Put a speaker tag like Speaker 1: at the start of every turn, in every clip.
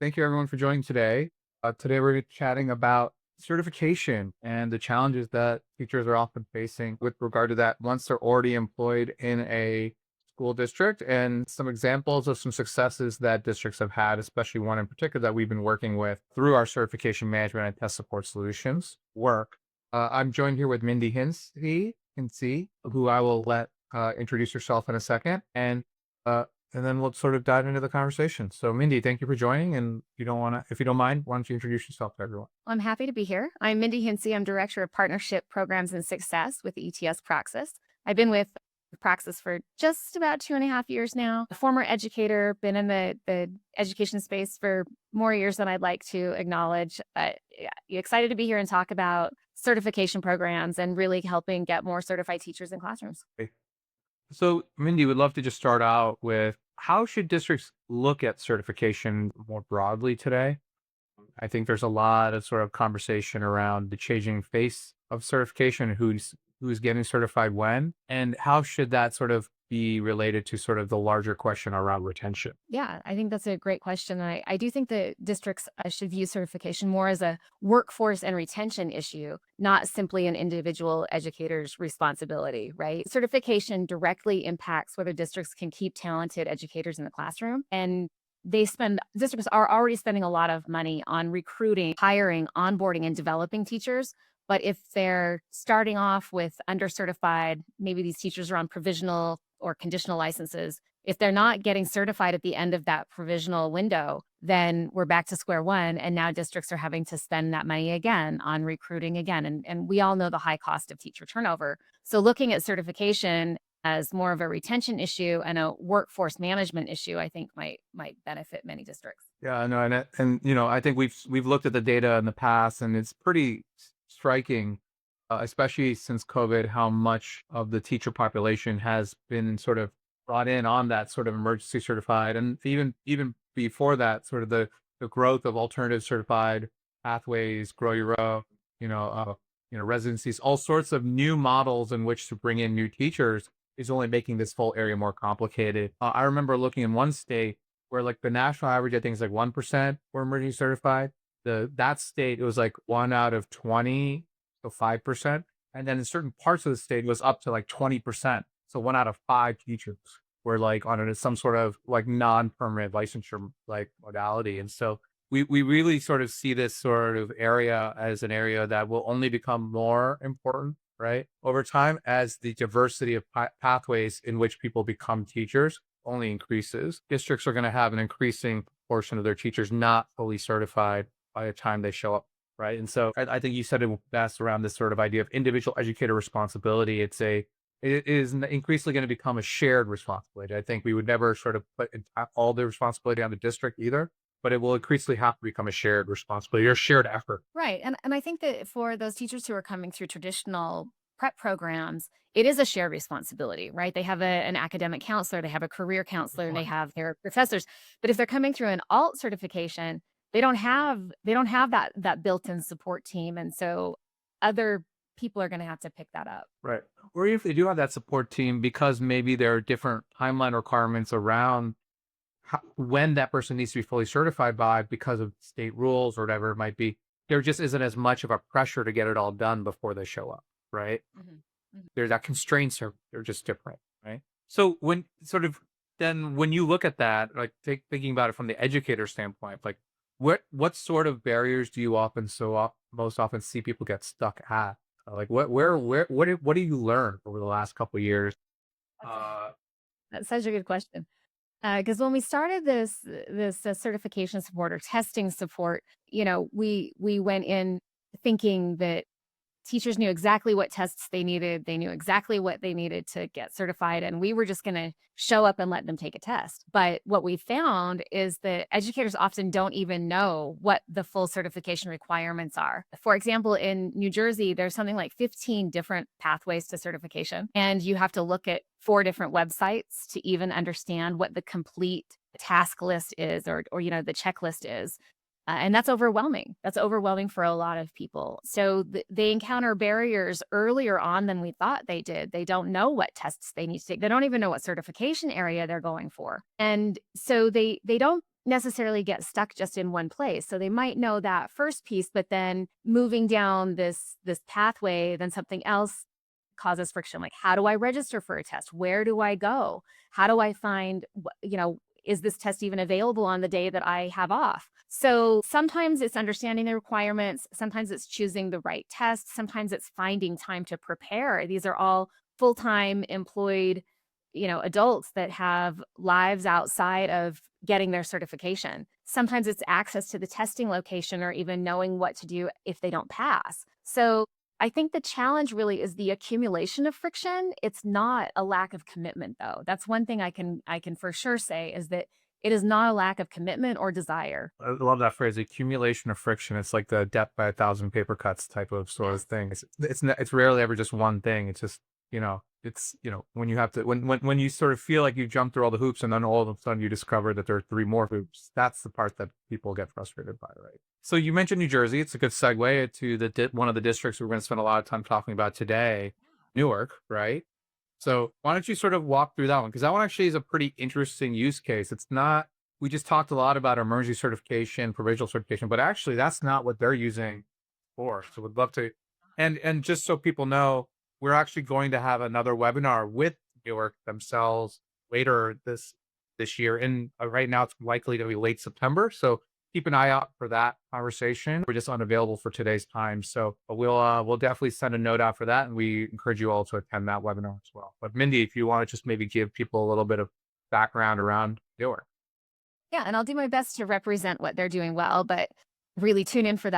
Speaker 1: Thank you everyone for joining today. Today we're chatting about certification and the challenges that teachers are often facing with regard to that once they're already employed in a school district, and some examples of some successes that districts have had, especially one in particular that we've been working with through our certification management and test support solutions work. I'm joined here with Mindy Hintze, who I will let introduce herself in a second. Uh, and then we'll sort of dive into the conversation. So, Mindy, thank you for joining. And if you don't mind, why don't you introduce yourself to everyone?
Speaker 2: I'm happy to be here. I'm Mindy Hintze. I'm Director of Partnership Programs and Success with ETS Praxis. I've been with Praxis for just about 2.5 years now. A former educator, been in the education space for more years than I'd like to acknowledge. But yeah, excited to be here and talk about certification programs and really helping get more certified teachers in classrooms.
Speaker 1: Okay. So, Mindy, would love to just start out with how should districts look at certification more broadly today? I think there's a lot of sort of conversation around the changing face of certification, who's getting certified when, and how should that sort of be related to sort of the larger question around retention?
Speaker 2: Yeah, I think that's a great question. I do think that districts should view certification more as a workforce and retention issue, not simply an individual educator's responsibility, right? Certification directly impacts whether districts can keep talented educators in the classroom. And districts are already spending a lot of money on recruiting, hiring, onboarding, and developing teachers. But if they're starting off with undercertified, maybe these teachers are on provisional or conditional licenses, if they're not getting certified at the end of that provisional window, then we're back to square one. And now districts are having to spend that money again on recruiting again. And we all know the high cost of teacher turnover. So looking at certification as more of a retention issue and a workforce management issue, I think might benefit many districts.
Speaker 1: Yeah, no, I think we've looked at the data in the past, and it's pretty striking, especially since COVID, how much of the teacher population has been sort of brought in on that sort of emergency certified, and even before that, sort of the growth of alternative certified pathways, grow your own, residencies, all sorts of new models in which to bring in new teachers is only making this whole area more complicated. I remember looking in one state where like the national average, I think is like 1% were emergency certified. That state, it was like 1 out of 20, so 5%. And then in certain parts of the state, it was up to like 20%. So 1 out of 5 teachers were like on some sort of like non-permanent licensure like modality. And so we really sort of see this sort of area as an area that will only become more important, right, over time, as the diversity of pathways in which people become teachers only increases. Districts are going to have an increasing portion of their teachers not fully certified by the time they show up, right? And so I think you said it best around this sort of idea of individual educator responsibility. It is increasingly going to become a shared responsibility. I think we would never sort of put all the responsibility on the district either, but it will increasingly have to become a shared responsibility or shared effort.
Speaker 2: Right. And I think that for those teachers who are coming through traditional prep programs, it is a shared responsibility, right? They have an academic counselor, they have a career counselor, and they have their professors. But if they're coming through an alt certification, they don't have that built-in support team. And so other people are going to have to pick that up.
Speaker 1: Right. Or if they do have that support team, because maybe there are different timeline requirements around when that person needs to be fully certified by because of state rules or whatever it might be, there just isn't as much of a pressure to get it all done before they show up, right?
Speaker 2: Mhm. Mhm.
Speaker 1: There's that constraints they're just different, right? So when you look at that, like thinking about it from the educator standpoint, like what sort of barriers do you most often see people get stuck at? Like what do you learn over the last couple of years?
Speaker 2: That's
Speaker 1: Uh,
Speaker 2: that's such a good question. Because when we started this certification support or testing support, we went in thinking that teachers knew exactly what tests they needed. They knew exactly what they needed to get certified, and we were just going to show up and let them take a test. But what we found is that educators often don't even know what the full certification requirements are. For example, in New Jersey, there's something like 15 different pathways to certification, and you have to look at 4 different websites to even understand what the complete task list is or the checklist is. And that's overwhelming. That's overwhelming for a lot of people. So they encounter barriers earlier on than we thought they did. They don't know what tests they need to take. They don't even know what certification area they're going for. And so they don't necessarily get stuck just in one place. So they might know that first piece, but then moving down this pathway, then something else causes friction. Like, how do I register for a test? Where do I go? How do I find, is this test even available on the day that I have off? So sometimes it's understanding the requirements. Sometimes it's choosing the right test. Sometimes it's finding time to prepare. These are all full-time employed, adults that have lives outside of getting their certification. Sometimes it's access to the testing location or even knowing what to do if they don't pass. So I think the challenge really is the accumulation of friction. It's not a lack of commitment though. That's one thing I can for sure say is that it is not a lack of commitment or desire.
Speaker 1: I love that phrase, accumulation of friction. It's like the death by a thousand paper cuts type of sort of
Speaker 2: Yes.
Speaker 1: thing. It's rarely ever just one thing. It's just, when you have to, when you sort of feel like you jump through all the hoops and then all of a sudden you discover that there are three more hoops, that's the part that people get frustrated by, right? So you mentioned New Jersey. It's a good segue to one of the districts we're going to spend a lot of time talking about today, Newark, right? So why don't you sort of walk through that one? Because that one actually is a pretty interesting use case. It's not, we just talked a lot about emergency certification, provisional certification, but actually that's not what they're using for. So we'd love to, and just so people know, we're actually going to have another webinar with Newark themselves later this year. And right now it's likely to be late September. So keep an eye out for that conversation. We're just unavailable for today's time. So we'll definitely send a note out for that. And we encourage you all to attend that webinar as well. But Mindy, if you want to just maybe give people a little bit of background around Newark.
Speaker 2: Yeah, and I'll do my best to represent what they're doing well, but really tune in for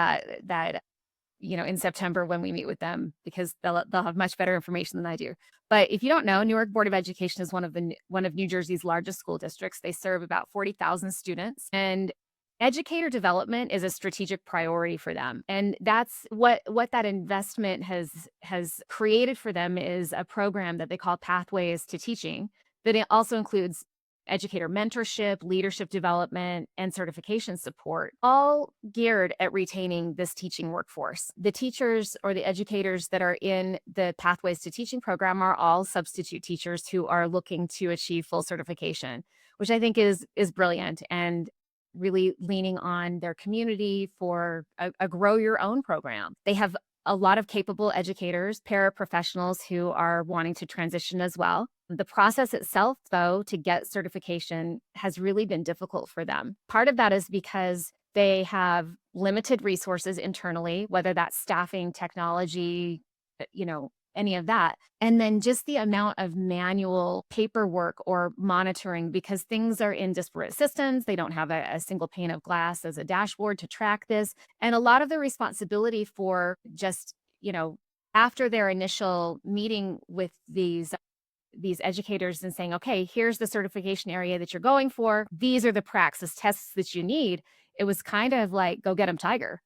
Speaker 2: in September when we meet with them because they'll have much better information than I do. But if you don't know, Newark Board of Education is one of New Jersey's largest school districts. They serve about 40,000 students, and educator development is a strategic priority for them. And that's what that investment has created for them is a program that they call Pathways to Teaching, that it also includes educator mentorship, leadership development, and certification support, all geared at retaining this teaching workforce. The teachers or the educators that are in the Pathways to Teaching program are all substitute teachers who are looking to achieve full certification, which I think is brilliant and really leaning on their community for a grow your own program. They have a lot of capable educators, paraprofessionals who are wanting to transition as well. The process itself, though, to get certification has really been difficult for them. Part of that is because they have limited resources internally, whether that's staffing, technology, any of that. And then just the amount of manual paperwork or monitoring because things are in disparate systems. They don't have a single pane of glass as a dashboard to track this. And a lot of the responsibility for just, after their initial meeting with these educators and saying, okay, here's the certification area that you're going for. These are the praxis tests that you need. It was kind of like, go get them, tiger,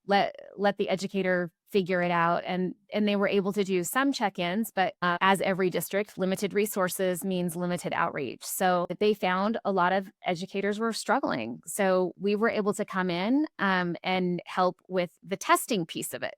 Speaker 2: let the educator figure it out. And they were able to do some check-ins, but as every district, limited resources means limited outreach. So they found a lot of educators were struggling. So we were able to come in and help with the testing piece of it.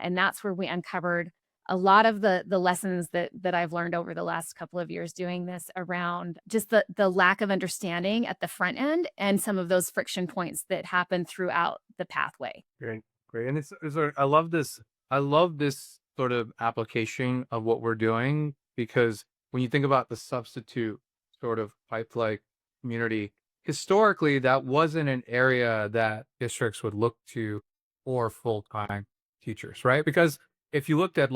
Speaker 2: And that's where we uncovered a lot of the lessons that I've learned over the last couple of years doing this around just the lack of understanding at the front end and some of those friction points that happen throughout the pathway.
Speaker 1: Great, great. And I love this. I love this sort of application of what we're doing because when you think about the substitute sort of pipe-like community, historically, that wasn't an area that districts would look to for full-time teachers, right? Because if you looked at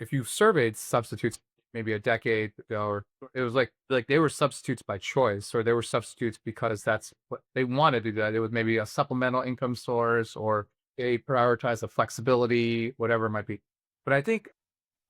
Speaker 1: if you surveyed substitutes maybe a decade ago, or it was like they were substitutes by choice, or they were substitutes because that's what they wanted to do. That it was maybe a supplemental income source, or they prioritize the flexibility, whatever it might be. But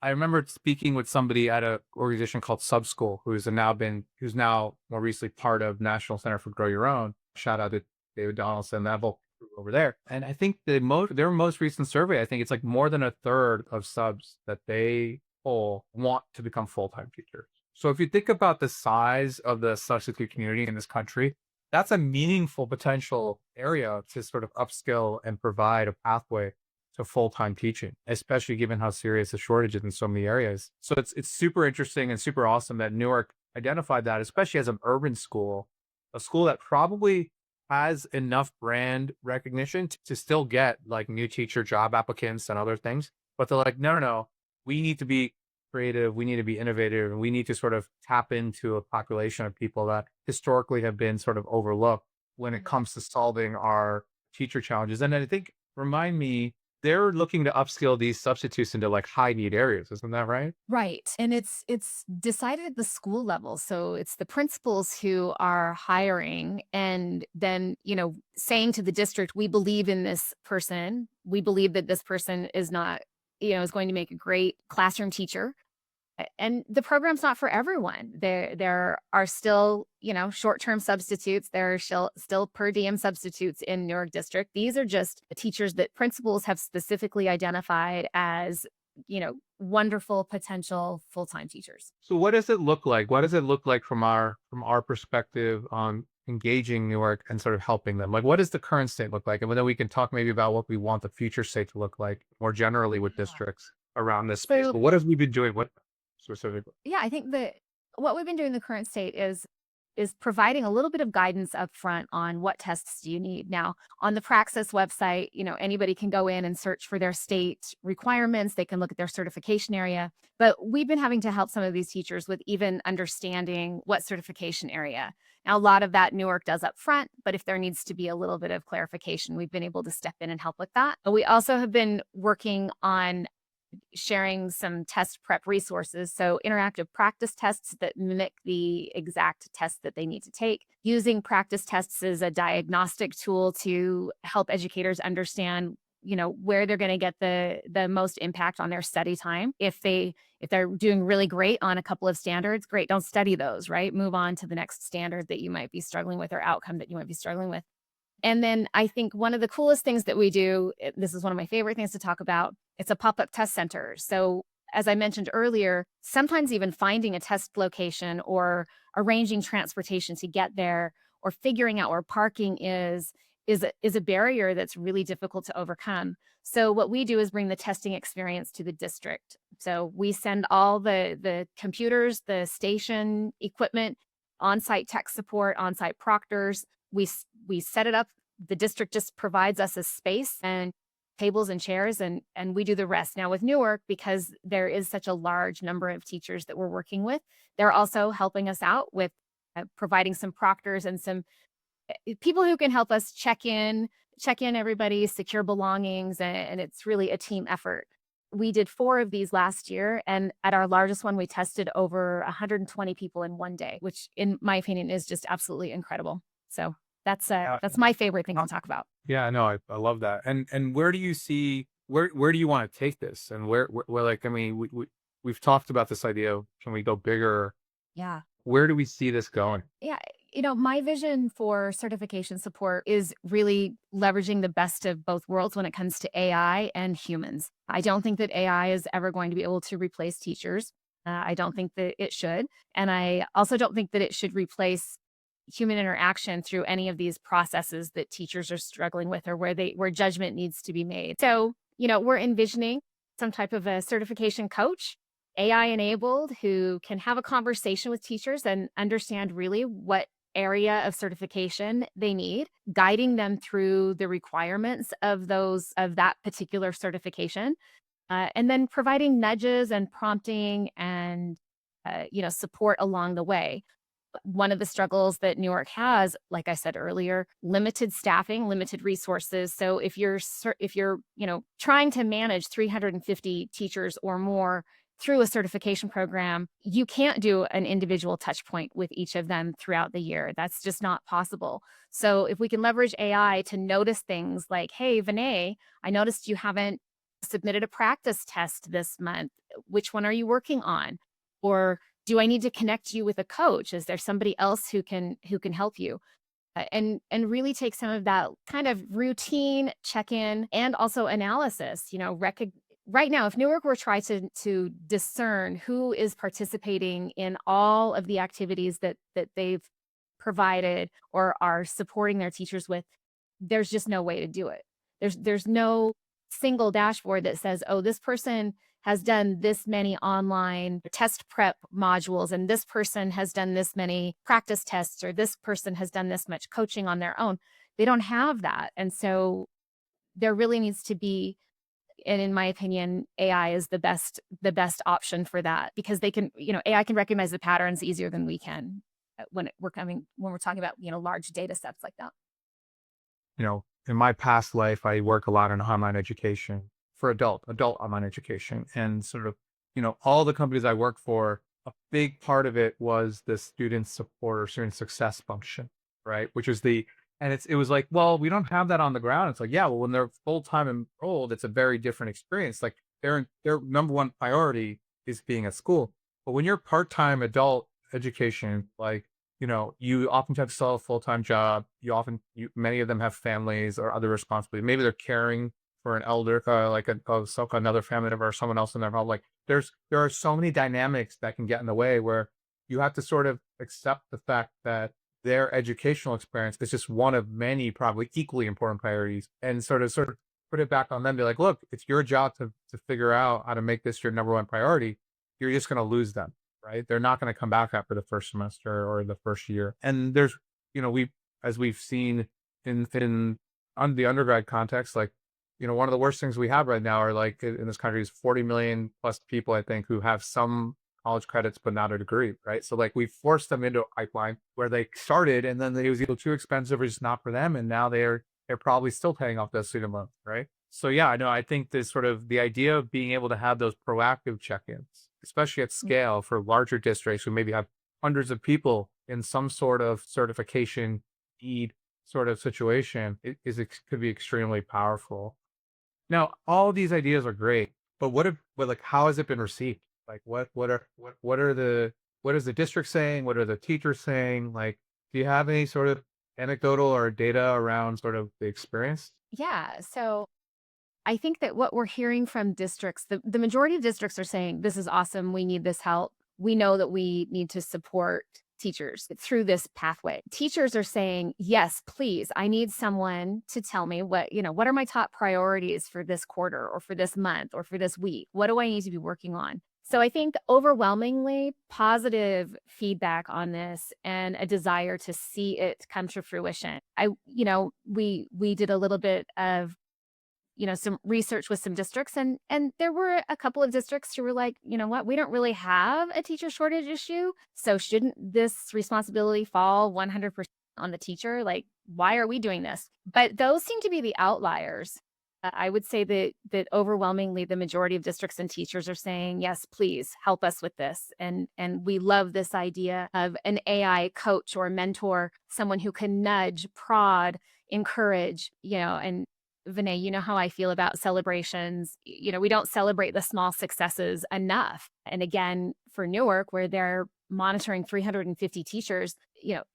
Speaker 1: I remember speaking with somebody at an organization called Subschool, who's now more recently part of National Center for Grow Your Own. Shout out to David Donaldson, that whole crew over there. And I think their most recent survey, I think it's like more than a third of subs that they poll want to become full-time teachers. So if you think about the size of the substitute community in this country, that's a meaningful potential area to sort of upskill and provide a pathway to full-time teaching, especially given how serious the shortage is in so many areas. So it's super interesting and super awesome that Newark identified that, especially as an urban school, a school that probably has enough brand recognition to still get like new teacher job applicants and other things. But they're like, no, no, no, we need to be creative, we need to be innovative, and we need to sort of tap into a population of people that historically have been sort of overlooked when it
Speaker 2: Mhm.
Speaker 1: comes to solving our teacher challenges. And I think, remind me, they're looking to upskill these substitutes into like high need areas. Isn't that right?
Speaker 2: Right. And it's decided at the school level. So it's the principals who are hiring and then, saying to the district, we believe in this person. We believe that this person is not, is going to make a great classroom teacher. And the program's not for everyone. There are still, short-term substitutes. There are still per diem substitutes in Newark District. These are just teachers that principals have specifically identified as, wonderful potential full-time teachers.
Speaker 1: So what does it look like? What does it look like from our perspective on engaging Newark and sort of helping them? Like, what does the current state look like? And then we can talk maybe about what we want the future state to look like more generally with
Speaker 2: Yeah.
Speaker 1: districts around this space.
Speaker 2: So
Speaker 1: But what have we been doing with specifically?
Speaker 2: yeah, I think that what we've been doing in the current state is providing a little bit of guidance up front on what tests do you need. Now, on the Praxis website, anybody can go in and search for their state requirements. They can look at their certification area. But we've been having to help some of these teachers with even understanding what certification area. Now, a lot of that Newark does up front, but if there needs to be a little bit of clarification, we've been able to step in and help with that. But we also have been working on sharing some test prep resources. So, interactive practice tests that mimic the exact test that they need to take, using practice tests as a diagnostic tool to help educators understand where they're going to get the most impact on their study time. If they're doing really great on a couple of standards, great, don't study those, right? Move on to the next standard that you might be struggling with or outcome that you might be struggling with. And then I think one of the coolest things that we do, this is one of my favorite things to talk about, it's a pop-up test center. So as I mentioned earlier, sometimes even finding a test location or arranging transportation to get there or figuring out where parking is a barrier that's really difficult to overcome. So what we do is bring the testing experience to the district. So we send all the computers, the station equipment, on-site tech support, on-site proctors. We set it up. The district just provides us a space and tables and chairs, and we do the rest. Now with Newark, because there is such a large number of teachers that we're working with, they're also helping us out with providing some proctors and some people who can help us check in everybody, secure belongings, and it's really a team effort. We did 4 of these last year, and at our largest one, we tested over 120 people in one day, which in my opinion is just absolutely incredible. So that's my favorite thing to talk about.
Speaker 1: Yeah, no, I love that. And where do you see where do you want to take this? And where like I mean, we've talked about this idea of can we go bigger?
Speaker 2: Yeah.
Speaker 1: Where do we see this going?
Speaker 2: Yeah, my vision for certification support is really leveraging the best of both worlds when it comes to AI and humans. I don't think that AI is ever going to be able to replace teachers. I don't think that it should. And I also don't think that it should replace human interaction through any of these processes that teachers are struggling with or where judgment needs to be made. So, we're envisioning some type of a certification coach, AI enabled, who can have a conversation with teachers and understand really what area of certification they need, guiding them through the requirements of that particular certification, and then providing nudges and prompting and support along the way. One of the struggles that Newark has, like I said earlier, limited staffing, limited resources. So if you're trying to manage 350 teachers or more through a certification program, you can't do an individual touch point with each of them throughout the year. That's just not possible. So if we can leverage AI to notice things like, hey, Vinay, I noticed you haven't submitted a practice test this month. Which one are you working on? Or do I need to connect you with a coach? Is there somebody else who can help you? And really take some of that kind of routine check-in and also analysis. Right now, if Newark were trying to discern who is participating in all of the activities that they've provided or are supporting their teachers with, there's just no way to do it. There's no single dashboard that says, oh, this person has done this many online test prep modules, and this person has done this many practice tests, or this person has done this much coaching on their own. They don't have that. And so there really needs to be, and in my opinion, AI is the best option for that, because they can, AI can recognize the patterns easier than we can when we're talking about, large data sets like that.
Speaker 1: In my past life, I work a lot in online education for adult online education. And sort of, all the companies I work for, a big part of it was the student support or student success function, right? And it was like, well, we don't have that on the ground. It's like, yeah, well, when they're full-time enrolled, it's a very different experience. Like their number one priority is being at school. But when you're part-time adult education, like, you oftentimes still have a full-time job. Many of them have families or other responsibilities. Maybe they're caring for an elder, another family member or someone else in their home. Like there are so many dynamics that can get in the way where you have to sort of accept the fact that their educational experience is just one of many probably equally important priorities, and sort of put it back on them. Be like, look, it's your job to figure out how to make this your number one priority. You're just going to lose them, right? They're not going to come back after the first semester or the first year. And there's, as we've seen in on the undergrad context, like, one of the worst things we have right now are, like, in this country, is 40 million plus people, I think, who have some college credits but not a degree, right? So like we forced them into a pipeline where they started, and then it was either too expensive or just not for them, and now they're probably still paying off those student loans, right? So yeah, I know. I think this sort of the idea of being able to have those proactive check-ins, especially at scale for larger districts who maybe have hundreds of people in some sort of certification need sort of situation, could be extremely powerful. Now, all these ideas are great, but like, how has it been received? Like, what is the district saying? What are the teachers saying? Like, do you have any sort of anecdotal or data around sort of the experience?
Speaker 2: Yeah. So I think that what we're hearing from districts, the majority of districts are saying, this is awesome. We need this help. We know that we need to support teachers through this pathway. Teachers are saying, yes, please, I need someone to tell me what are my top priorities for this quarter or for this month or for this week? What do I need to be working on? So I think overwhelmingly positive feedback on this and a desire to see it come to fruition. We did a little bit of some research with some districts, and there were a couple of districts who were like, you know what, we don't really have a teacher shortage issue. So shouldn't this responsibility fall 100% on the teacher? Like, why are we doing this? But those seem to be the outliers. I would say that overwhelmingly the majority of districts and teachers are saying, yes, please help us with this. And we love this idea of an AI coach or mentor, someone who can nudge, prod, encourage, and Vinay, you know how I feel about celebrations. We don't celebrate the small successes enough. And again, for Newark, where they're monitoring 350 teachers,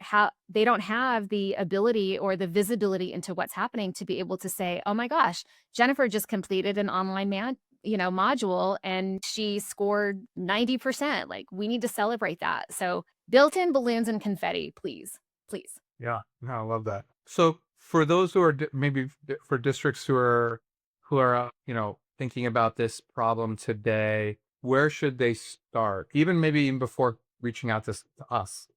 Speaker 2: how they don't have the ability or the visibility into what's happening to be able to say, oh my gosh, Jennifer just completed an online module and she scored 90%. Like, we need to celebrate that. So built-in balloons and confetti, please, please.
Speaker 1: Yeah, no, I love that. So for those who are for districts who are thinking about this problem today, where should they start? Maybe even before reaching out to us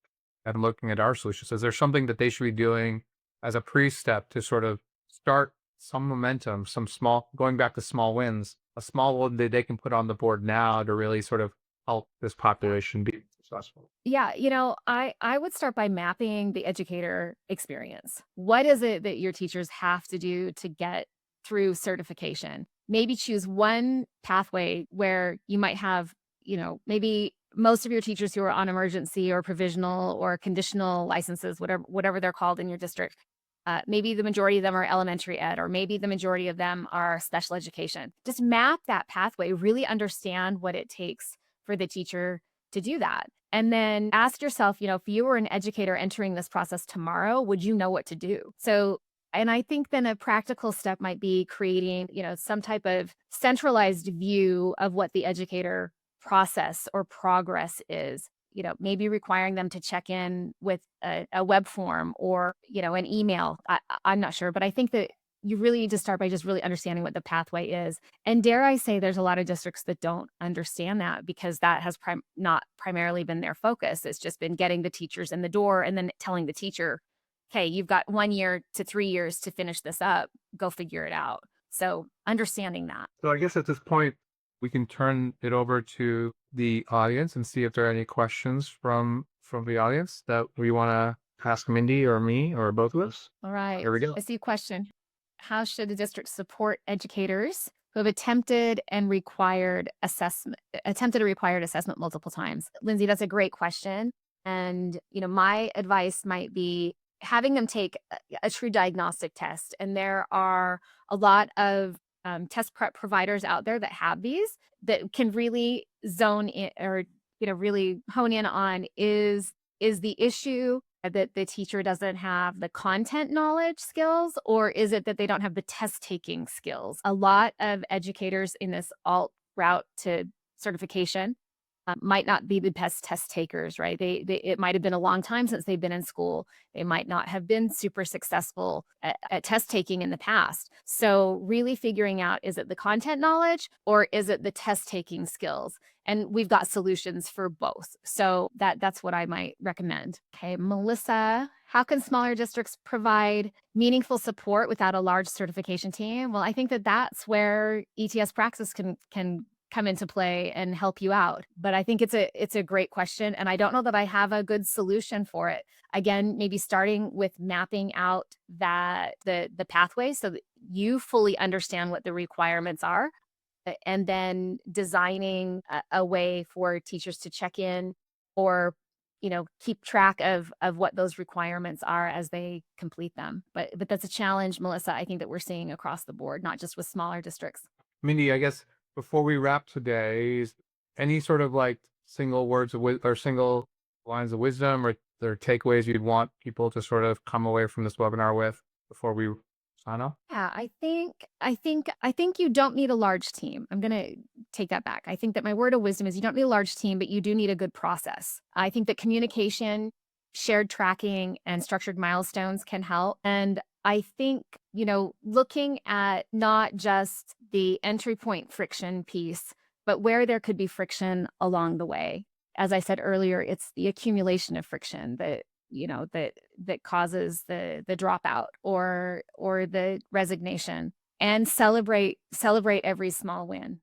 Speaker 1: and looking at our solutions. Is there something that they should be doing as a pre-step to sort of start some momentum, going back to small wins, a small one that they can put on the board now to really sort of help this population be successful?
Speaker 2: Yeah, I would start by mapping the educator experience. What is it that your teachers have to do to get through certification? Maybe choose one pathway where you might have, maybe most of your teachers who are on emergency or provisional or conditional licenses, whatever they're called in your district. Maybe the majority of them are elementary ed, or maybe the majority of them are special education. Just map that pathway, really understand what it takes for the teacher to do that. And then ask yourself, if you were an educator entering this process tomorrow, would you know what to do? So, and I think then a practical step might be creating, some type of centralized view of what the educator process or progress is. Maybe requiring them to check in with a web form or, an email. I'm not sure, but I think that you really need to start by just really understanding what the pathway is. And dare I say, there's a lot of districts that don't understand that because that has not primarily been their focus. It's just been getting the teachers in the door and then telling the teacher, "Okay, you've got 1 year to 3 years to finish this up. Go figure it out." So understanding that.
Speaker 1: So I guess at this point, we can turn it over to the audience and see if there are any questions from the audience that we want to ask Mindy or me or both of us.
Speaker 2: All right.
Speaker 1: Here we go.
Speaker 2: I see a question. How should the district support educators who have attempted a required assessment multiple times? Lindsay, that's a great question. And, my advice might be having them take a true diagnostic test. And there are a lot of test prep providers out there that have these that can really zone in or, really hone in on is the issue that the teacher doesn't have the content knowledge skills, or is it that they don't have the test taking skills? A lot of educators in this alt route to certification might not be the best test takers, right? It might have been a long time since they've been in school. They might not have been super successful at test taking in the past. So really figuring out, is it the content knowledge or is it the test taking skills? And we've got solutions for both. So that's what I might recommend. Okay, Melissa, how can smaller districts provide meaningful support without a large certification team? Well, I think that's where ETS Praxis can come into play and help you out. But I think it's a great question, and I don't know that I have a good solution for it. Again, maybe starting with mapping out that the pathway so that you fully understand what the requirements are, and then designing a way for teachers to check in or keep track of what those requirements are as they complete them. But that's a challenge, Melissa, I think that we're seeing across the board, not just with smaller districts.
Speaker 1: Mindy, I guess before we wrap today, is any sort of like single words of or single lines of wisdom or takeaways you'd want people to sort of come away from this webinar with before we sign off?
Speaker 2: Yeah, I think you don't need a large team. I'm going to take that back. I think that my word of wisdom is you don't need a large team, but you do need a good process. I think that communication, shared tracking, and structured milestones can help. And I think, looking at not just the entry point friction piece, but where there could be friction along the way. As I said earlier, it's the accumulation of friction that causes the dropout or the resignation, and celebrate every small win.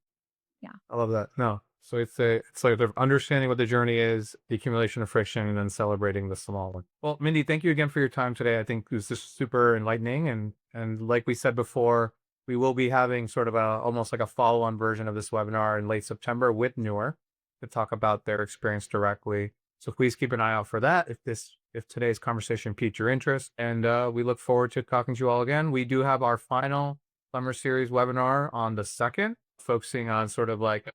Speaker 2: Yeah.
Speaker 1: I love that. No. So it's like the understanding what the journey is, the accumulation of friction, and then celebrating the small one. Well, Mindy, thank you again for your time today. I think it was just super enlightening, and like we said before, we will be having sort of almost like a follow-on version of this webinar in late September with Newark to talk about their experience directly. So please keep an eye out for that if today's conversation piqued your interest. And we look forward to talking to you all again. We do have our final summer series webinar on the 2nd, focusing on sort of like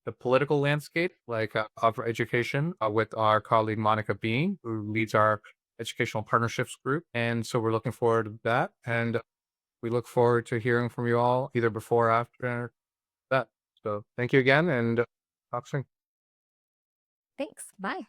Speaker 1: the political landscape, like of education, with our colleague Monica Bean, who leads our educational partnerships group. And so we're looking forward to that. And we look forward to hearing from you all either before or after that. So thank you again, and talk soon.
Speaker 2: Thanks. Bye.